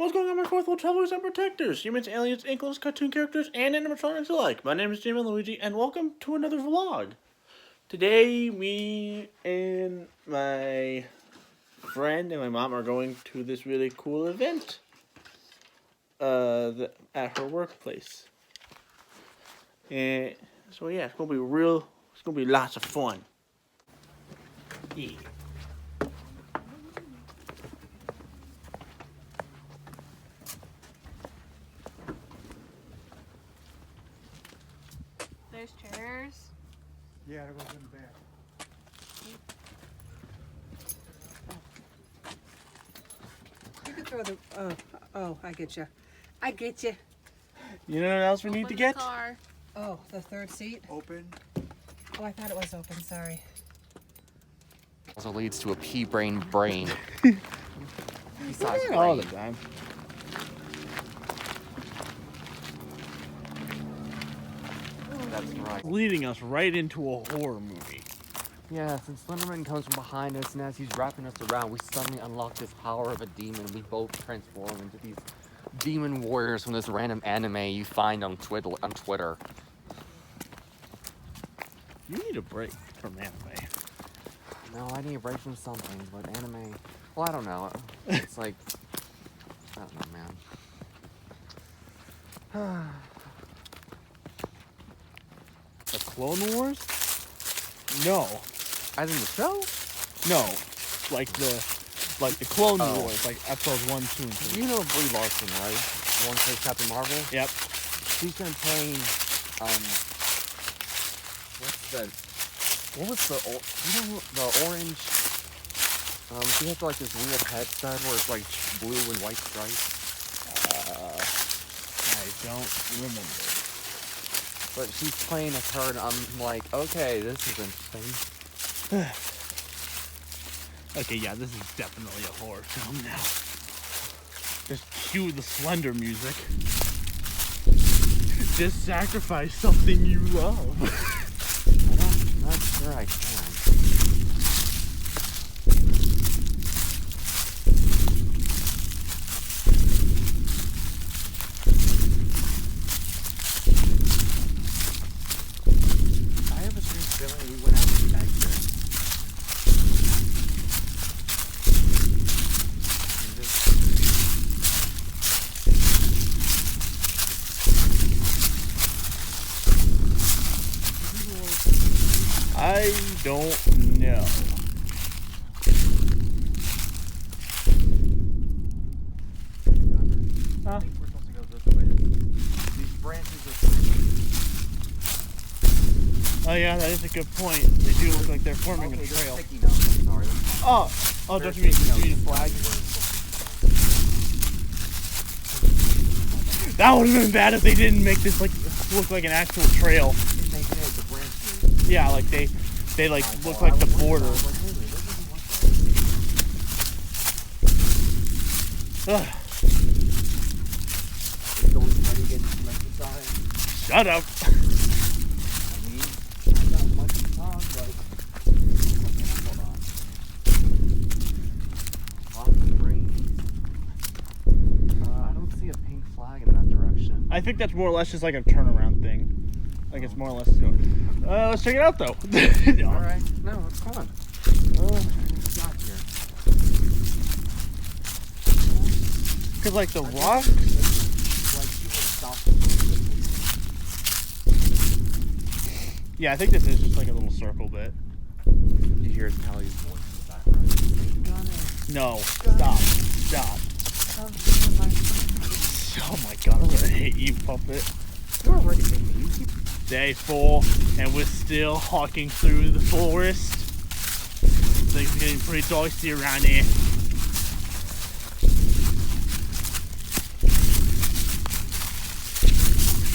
What's going on, my fourth world travelers and protectors? Humans, aliens, inklings, cartoon characters, and animatronics alike. My name is Jamie Luigi, and welcome to another vlog. Today, me and my friend and my mom are going to this really cool event at her workplace. And so yeah, it's gonna be lots of fun. Yeah. There's chairs. Yeah, it goes in the back. You can throw the. Oh, I get you. I get you. You know what else we need to get? Car. Oh, the third seat. Open. Oh, I thought it was open. Sorry. Also leads to a pea-brain brain. Pea-sized brain. All the time. That's right. Leading us right into a horror movie. Yeah, since Slenderman comes from behind us, and as he's wrapping us around, we suddenly unlock this power of a demon. We both transform into these demon warriors from this random anime you find on Twitter. You need a break from anime. No, I need a break from something, but anime... Well, I don't know. It's like... I don't know, man. The Clone Wars? No. As in the show? No. Like the Clone Oh. Wars, like episodes 1, 2, and 3. You know Brie Larson, right? The one who plays Captain Marvel? Yep. She's been playing, what was the orange, she has like this weird headset where it's like blue and white stripes. I don't remember. But she's playing as her and I'm like, okay, this is interesting. Okay, yeah, this is definitely a horror film now. Just cue the Slender music. Just sacrifice something you love. I'm not sure I can. I have a strange feeling we went out to the exit. And just... I don't know. I think we're supposed to go this way. These branches are pretty... Oh yeah, that is a good point. They do look like they're forming a trail. Sticky notes, I'm sorry. Oh, don't you mean a flag? That would have been bad if they didn't make this like look like an actual trail. They did, the branches. Yeah, like they like look like the border. Ugh, shut up. I don't see a pink flag in that direction. I think that's more or less just like a turnaround thing. Like it's more or less. Let's check it out though. Alright, no, it's fun. Cause like the rock. Yeah, I think this is just like a little circle bit. You hear Tally's voice in the background. No, stop. Oh my god, I'm gonna hate you, puppet. You're already making me. Day 4, and we're still hawking through the forest. Things are getting pretty dicey around here.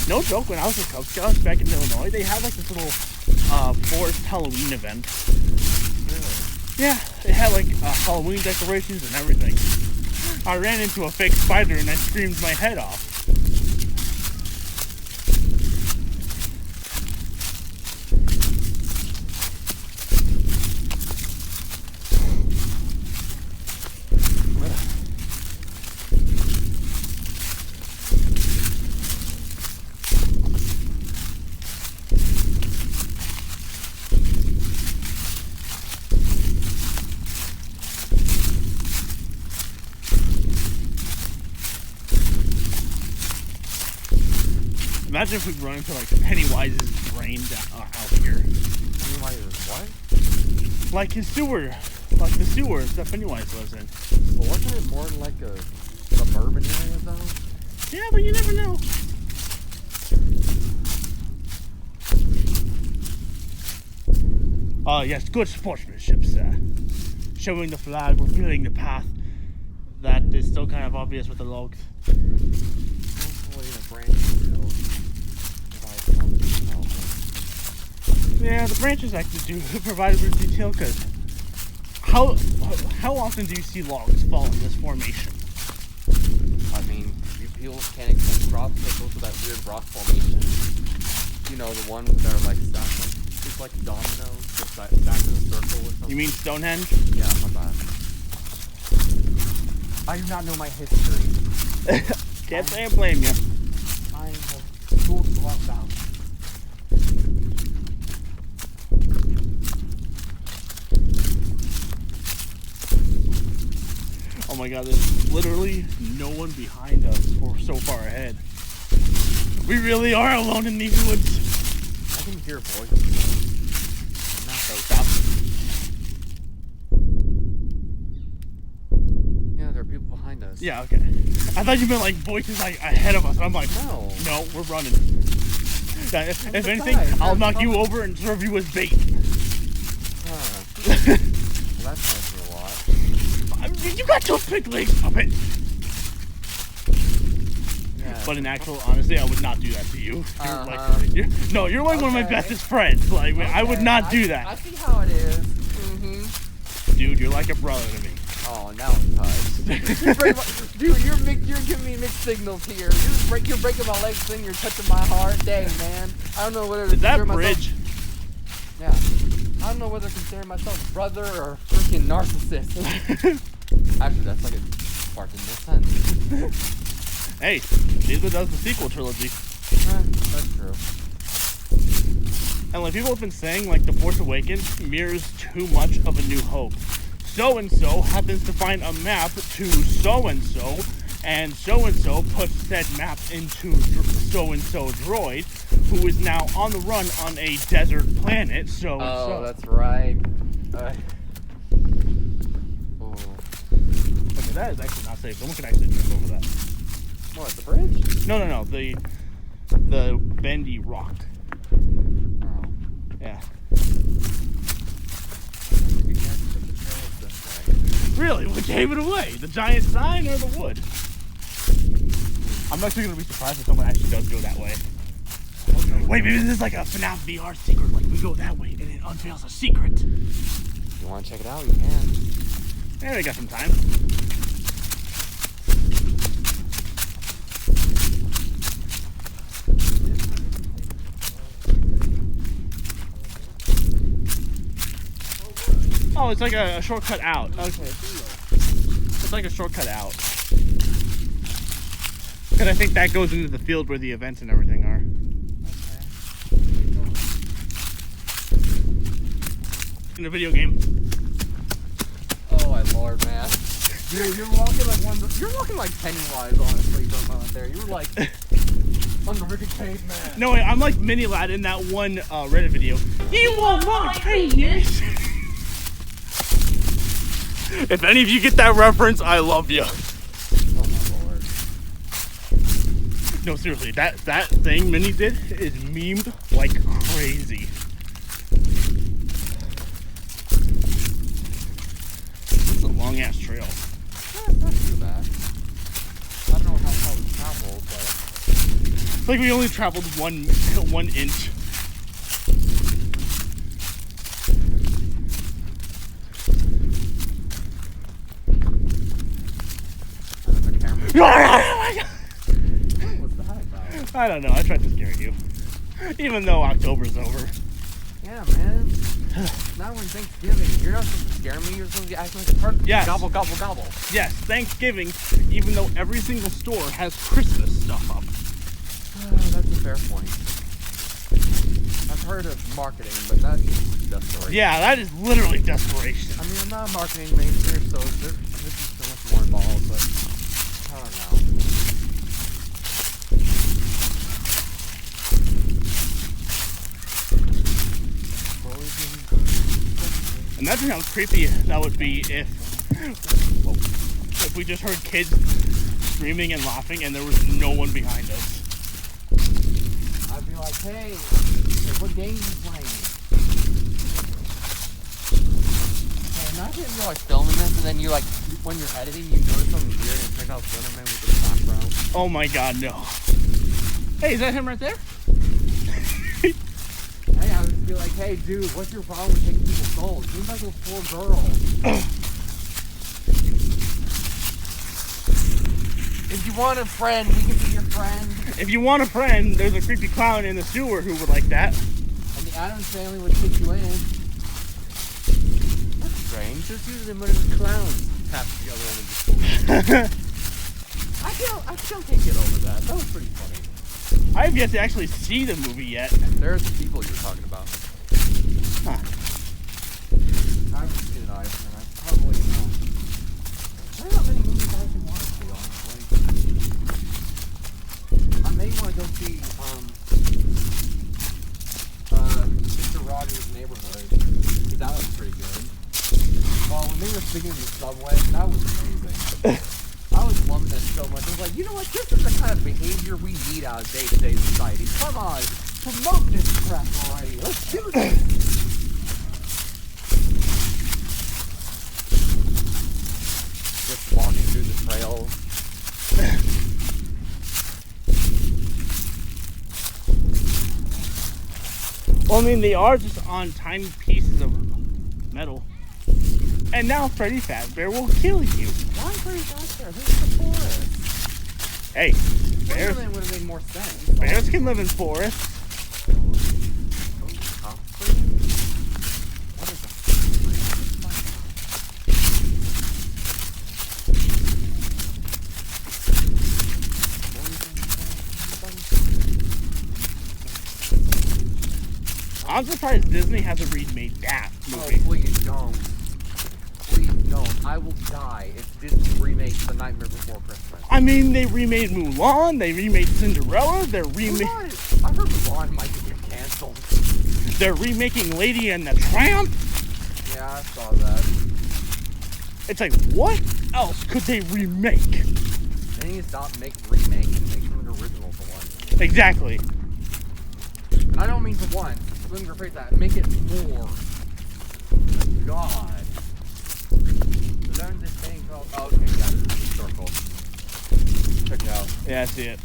No joke, when I was in Cub Scouts back in Illinois, they had like this little forest Halloween event. Really? Yeah, they had like Halloween decorations and everything. I ran into a fake spider and I screamed my head off. Imagine if we run into like Pennywise's brain out here. Pennywise is what? Like his sewer. Like the sewers that Pennywise lives in. But wasn't it more like a suburban area though? Yeah, but you never know. Yes, good sportsmanship, sir. Showing the flag, revealing the path that is still kind of obvious with the logs. Hopefully the branches will provide some detail. Yeah, the branches actually do provide a bit of detail, because how often do you see logs fall in this formation? I mean, you people can't accept crops that go to that weird rock formation. You know, the ones that are like stacked like, it's like dominoes, just stacked in a circle or something. You mean Stonehenge? Yeah, my bad. I do not know my history. Can't say I blame you. I have schooled a lot down. Oh my god, there's literally no one behind us or so far ahead. We really are alone in these woods. I can hear voices. I'm not so Stop. Yeah, there are people behind us. Yeah, okay. I thought you meant like voices like ahead of us, and I'm like, No. no, we're running. Yeah, if anything, besides, I'll they're knock you coming. over and serve you as bait. Huh. Well, that tells me a lot. I mean, you got toothpick legs, stop it. Yeah. But in actual honesty, I would not do that to you. You're like, you're like one of my Okay. bestest friends. Like, I would Okay, not do I that. see how it is. Mm-hmm. Dude, you're like a brother to me. Oh, now I'm touched. Dude, you're giving me mixed signals here. You're breaking my legs, then you're touching my heart. Dang, man. I don't know whether to Is that consider bridge? Myself, yeah. I don't know whether to consider myself brother or freaking narcissist. Actually, that's like a part in this sense. Hey, neither does the sequel trilogy. That's true. And like people have been saying, like The Force Awakens mirrors too much of A New Hope. So and so happens to find a map to so and so puts said map into so and so droid, who is now on the run on a desert planet. So Oh, that's right. Oh. Okay, that is actually not safe. Someone could actually jump over that. What, the bridge? No, the bendy rock. Oh. Yeah. You can't put the trails this way. Really? What gave it away? The giant sign or the wood? I'm actually gonna be surprised if someone actually does go that way. Wait, maybe this is like a FNAF VR secret. Like we go that way and it unveils a secret. If you want to check it out, you can. Yeah, we got some time. Oh, it's like a shortcut out. Okay. It's like a shortcut out. Because I think that goes into the field where the events and everything are. In a video game. Oh my lord, man. Dude, you're walking like you're walking like Pennywise, honestly, from out there. You were like unriveted caveman. No, wait, I'm like Mini Lad in that one Reddit video. You want my penis? If any of you get that reference, I love you. Oh my lord. No, seriously, that thing Minnie did is memed like crazy. It's a long ass trail. Yeah, it's not too bad. I don't know how far we traveled, but It's like we only traveled one inch. the camera. What's that about? I don't know. I tried to scare you, even though October's over. Yeah, man. Not when Thanksgiving. You're not supposed to scare me. You're supposed to act like a person. Yes. Gobble, gobble, gobble. Yes, Thanksgiving, even though every single store has Christmas stuff up. That's a fair point. I've heard of marketing, but that's desperation. Yeah, that is literally desperation. I mean, I'm not a marketing major, so this is so much more involved, but I don't know. Imagine how creepy that would be if we just heard kids screaming and laughing and there was no one behind us. I'd be like, hey, what game are you playing? Hey, imagine if you're like filming this and then you like, when you're editing, you notice something weird and it turns out Slenderman with the background. Oh my god, no. Hey, is that him right there? Hey, I would just be like, hey, dude, what's your problem with taking people's souls? Seems like those poor girls. If you want a friend, we can be your friend. If you want a friend, there's a creepy clown in the sewer who would like that. And the Addams family would take you in. That's strange. Just usually one of the clowns taps the other end of the school. I still can't get over that. That was pretty funny. I have yet to actually see the movie yet. There's the people you were talking about. Huh. I haven't seen it either, and I probably know. There are not many movies I actually want to see, honestly. I may want to go see Mr. Rogers' Neighborhood, because that was pretty good. Well, when they were singing in the subway, that was amazing. I was loving that so much. I was like, you know what? This is the kind of behavior we need out of day-to-day society. Come on, promote this crap already. Let's do this. Just walking through the trails. Well, I mean, they are just on tiny pieces of metal. And now Freddy Fazbear will kill you. Why Freddy Fazbear? This is the forest. Hey, bears, Slenderman would have made more sense. bears can live in forests. What is a I'm surprised Disney hasn't remade that Oh, movie. please don't. Please don't. I will die if Disney remakes The Nightmare Before Christmas. I mean, they remade Mulan, they remade Cinderella, I heard Mulan might get canceled. they're remaking Lady and the Tramp. Yeah, I saw that. It's like, what else could they remake? They need to stop making remakes and make them an original for once. Exactly. And I don't mean for one. Let me rephrase that. Make it more. God. Learn this thing called. Oh, okay, yeah, this is a circle. Check it out. Yeah, I see it.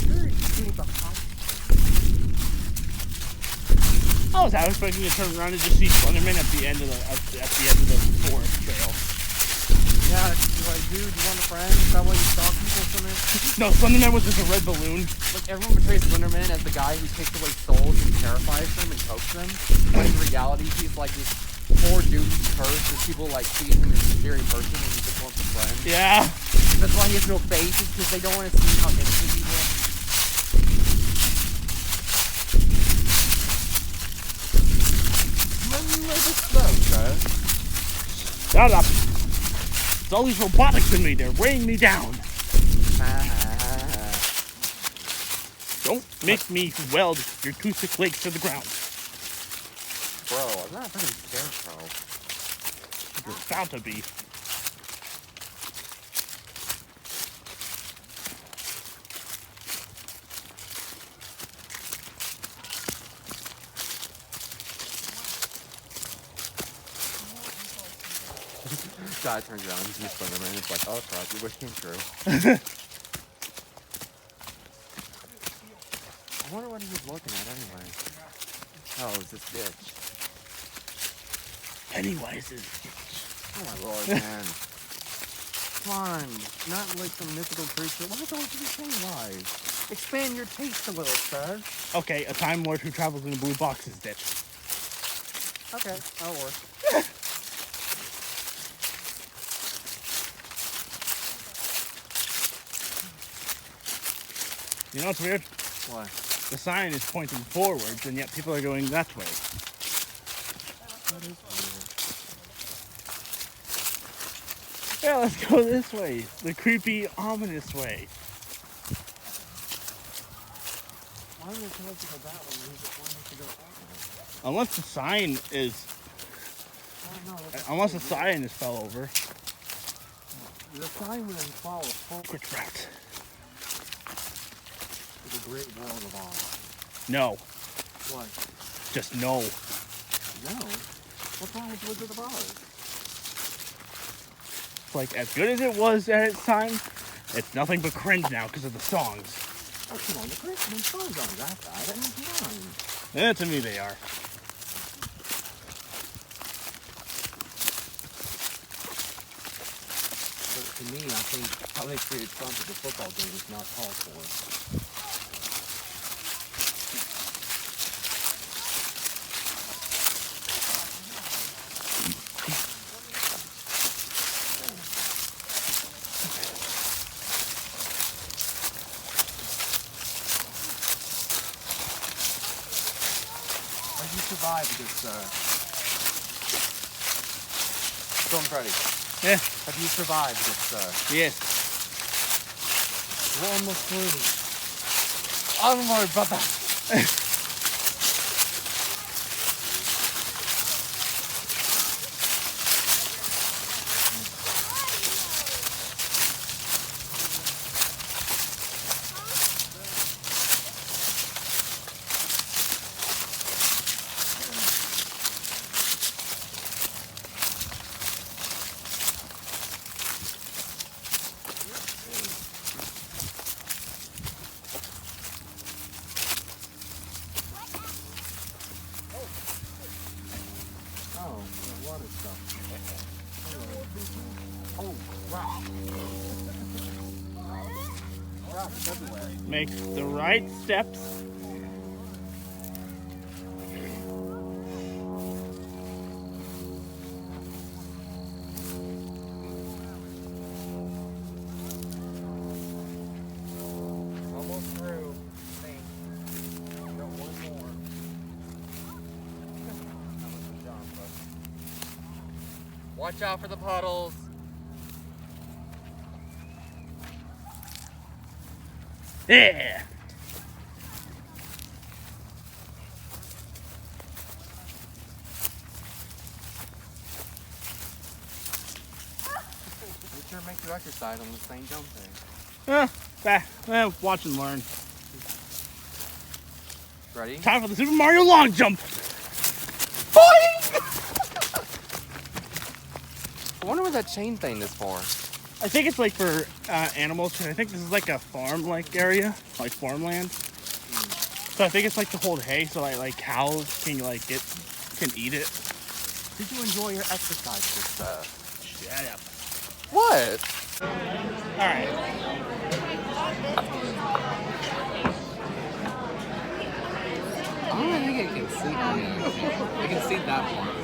Very cool with the house. I was half expecting to turn around and just see Slenderman at the end of the forest trail. Yeah, it's like, dude, you want a friend? Is that why you stalk people so much? No, Slenderman was just a red balloon. Like, everyone portrays Slenderman as the guy who takes away souls and terrifies them and chokes them. But in reality, he's like this poor dude who's cursed, and people like see him as a scary person and he just wants a friend. Yeah. That's why he has no face, is because they don't want to see how innocent he is. Let me let it slow, guys. Shut up. It's all these robotics in me, they're weighing me down. Don't make me weld your two thick legs to the ground. Bro, I'm not a freaking scarecrow. You're about to be. Guy turns around, he's just Slenderman, it's like, oh crap, your wish came true. I wonder what he was looking at anyway. Oh, it's this bitch. Pennywise is. Oh my lord, man. Come on, not like some mythical creature. Why don't you be Pennywise? Expand your taste a little, sir. Okay, a Time Lord who travels in a blue box is ditched. Okay, that'll work. You know what's weird? Why? The sign is pointing forwards, and yet people are going that way. That is weird. Yeah, let's go this way. The creepy, ominous way. Why How did it tell us to go that way? We just wanted us to go that way. Unless the sign is, I don't know. unless the sign is fell over. The sign wouldn't follow forward Quick route. to the Great World of Oz. No, What? just no. No. What's wrong with Wizard of Oz? Like, as good as it was at its time, it's nothing but cringe now because of the songs. Oh, come on. The Christmas songs aren't that bad. I mean, come on. Yeah, to me they are. But to me, I think how they created Trump at the football game is not called for. How did you survive this, Storm Freddy? Yeah, Have you survived this, yes. We're almost through. Onward, brother! Oh, the water stuff. Oh, wow. Gosh, it's everywhere. Make the right steps. Almost through. I think. Got one more. That was the jump, but... Watch out for the puddles. Yeah. Make sure to make your exercise on the same jump thing. Watch and learn. Ready? Time for the Super Mario long jump. I wonder what that chain thing is for. I think it's like for animals, 'cause I think this is like a farm-like area, like farmland. So I think it's like to hold hay, so like cows can can eat it. Did you enjoy your exercise this, Shut up. What? All right. I don't think it can see. I can see that part.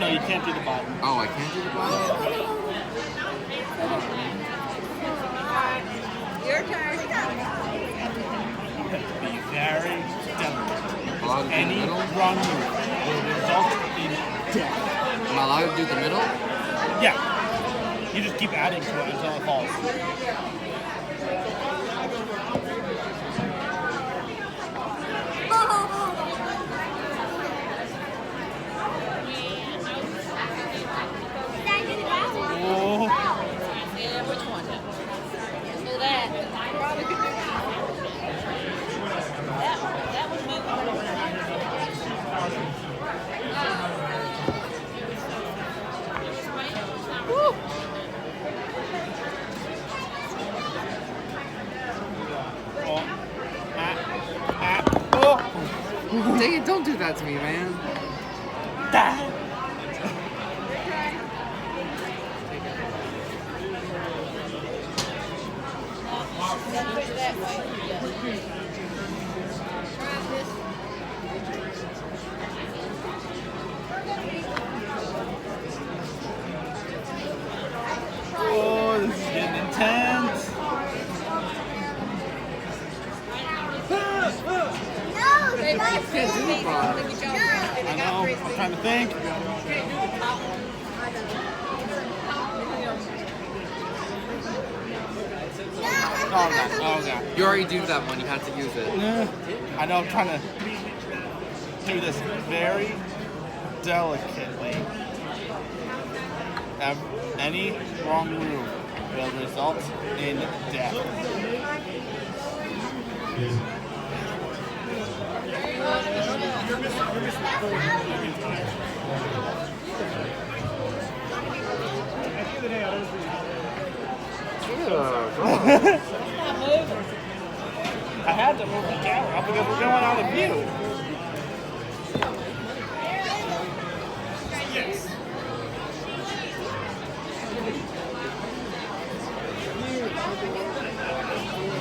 No, you can't do the bottom. Oh, I can't do the bottom? Your turn. Be very delicate. Allowed to do Any the middle? wrong move will result in death. Am I allowed to do the middle? Yeah. You just keep adding to it until it falls. Oh. Yeah, which one? So that. That was Dang it, don't do that to me, man. that way. Try this. Oh, this is getting intense. I know. I'm trying to think. Oh, God. Oh, God. You already used that one. You had to use it. I know I'm trying to do this very delicately. Any wrong move will result in death. I had to move the camera because we're going out of view.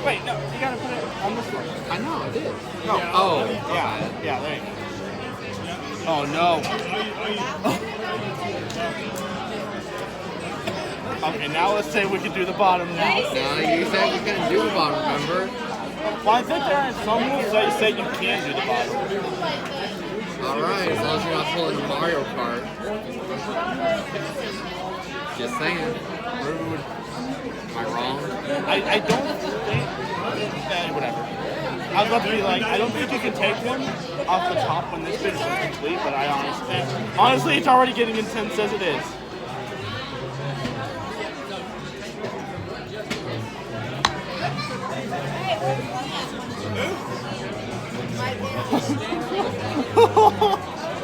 Wait, no, you gotta put it on this one. I know, I did. Oh, yeah, there you go. Oh no. Okay, now let's say we can do the bottom now. No, you said you couldn't do the bottom, remember? Well, I think there are some rules that say you can do the bottom. Alright, as long as you're not pulling a Mario Kart. Just saying. Rude. Am I wrong? I don't think. Whatever. I was about to be like, I don't think you can take one off the top when this finish is complete, but I honestly, it's already getting intense as it is.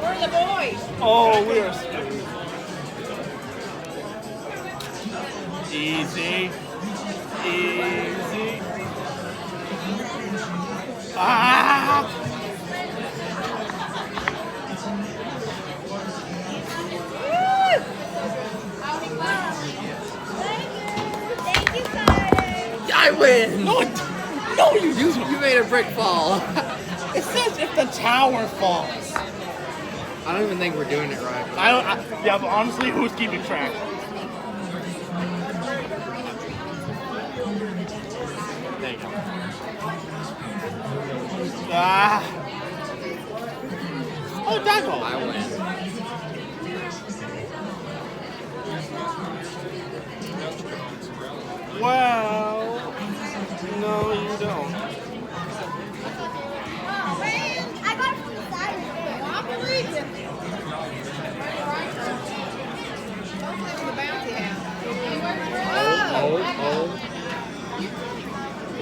Where are the boys? Oh, we are. Easy. Easy. Ah! Thank you, Carter. I win! No, You made a brick fall. it says if the tower falls. I don't even think we're doing it right. Yeah, but honestly, who's keeping track? There you go. Ah. Oh, Daggle. I win. Well, no, you don't. Oh, man. I got it from the side. I believe you. The bounty house.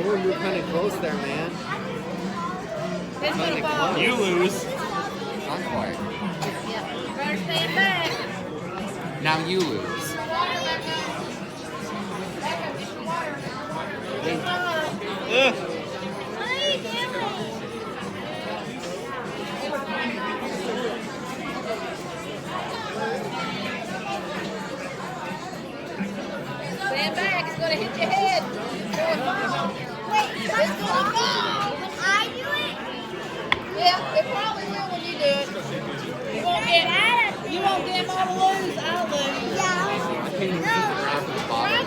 Oh, you're kind of close there, man. It's Kinda gonna fall. close. You lose. Not quite. Better stand back. Now you lose. Ugh. What are you doing? Stand back, it's gonna hit your head. Wait, it's gonna fall. When I do it? Yeah, it probably will when you do it. You won't get them all to lose, I'll lose. Yeah. I can't even see the ground from the bottom.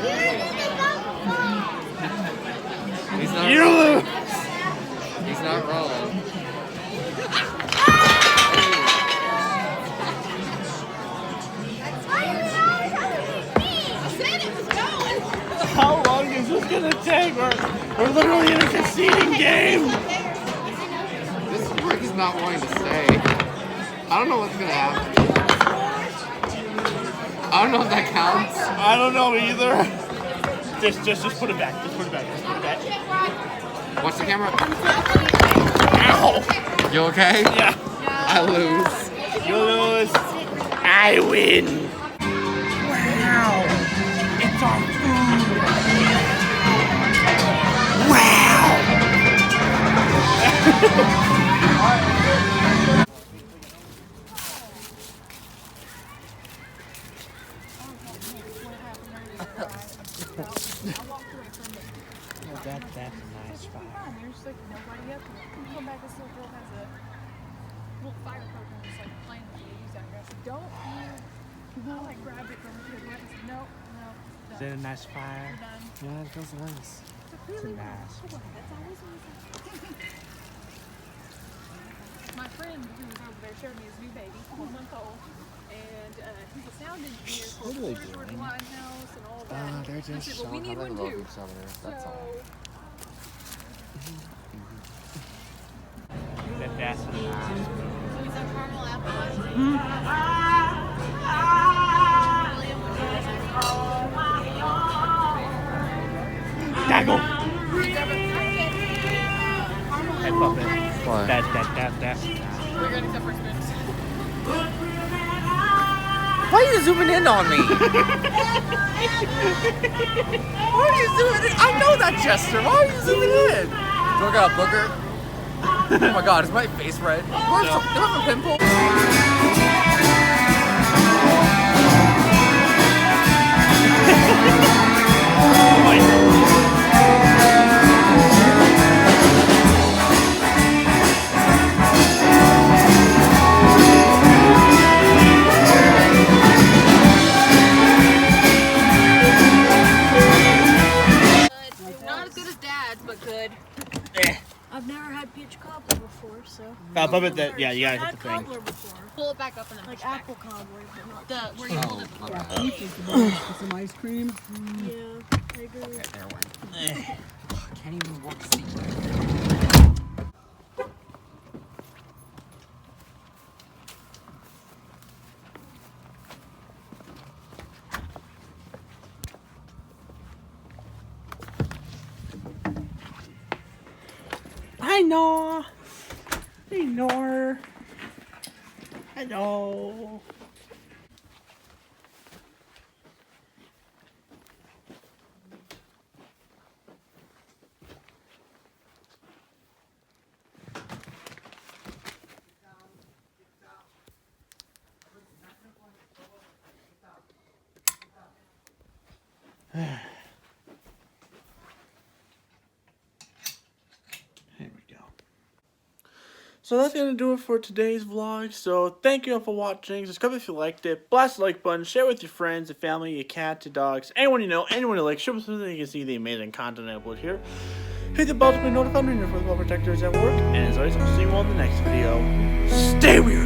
He's not You wrong. lose. He's not wrong. I said it was going. How long is this gonna take? We're literally in a conceding game. This brick is not wanting to stay. I don't know what's gonna happen. I don't know if that counts. I don't know either. Just put it back. Just put it back. Just put it back. Watch the camera. Ow! You okay? Yeah. I lose. You lose. I win. Wow. It's our food. That's a nice fire. There's like nobody up here. You come back, this little girl has a little fire program that's like playing with you. Use that. I said, don't you? I like grabbed it from her kid. I said, no. Is that a nice fire? Done. Yeah, it feels nice. It's a nice fire. That's always what my friend who was over there showed me his new baby, 1 month old, and he's a sound engineer for What are they Fort doing? Limehouse and all that. They're I just said, well, we showing need how they one love too. each other. That's So all. That's Some caramel apple ice cream. Gaggle. Caramel Head puppet. Why? That. We're gonna accept for spins. Why are you zooming in on me? Why are you zooming in? I know that gesture. Why are you zooming in? Do I got a booger? Oh my god, is my face red? Do I have a pimple? Not as good as Dad's, but good. I've never had peach cobbler before, so. Puppet that, yeah, you gotta hit I've the had thing. cobbler before. Pull it back up and then Like push back. apple cobbler, but not. Where you hold it. Oh, my bad. Peach is the best with some ice cream. Yeah, I agree. Okay, there went. I can't even walk the seat. Hi, Noah. Hey, Nor. Hello. There we go. So that's going to do it for today's vlog. So thank you all for watching. Subscribe if you liked it. Blast the like button. Share with your friends, your family, your cat, your dogs, anyone you know, anyone you like. Share with them so you can see the amazing content I upload here. Hit the bell to be notified when your football protector is at work. And as always, I'll see you all in the next video. Stay weird.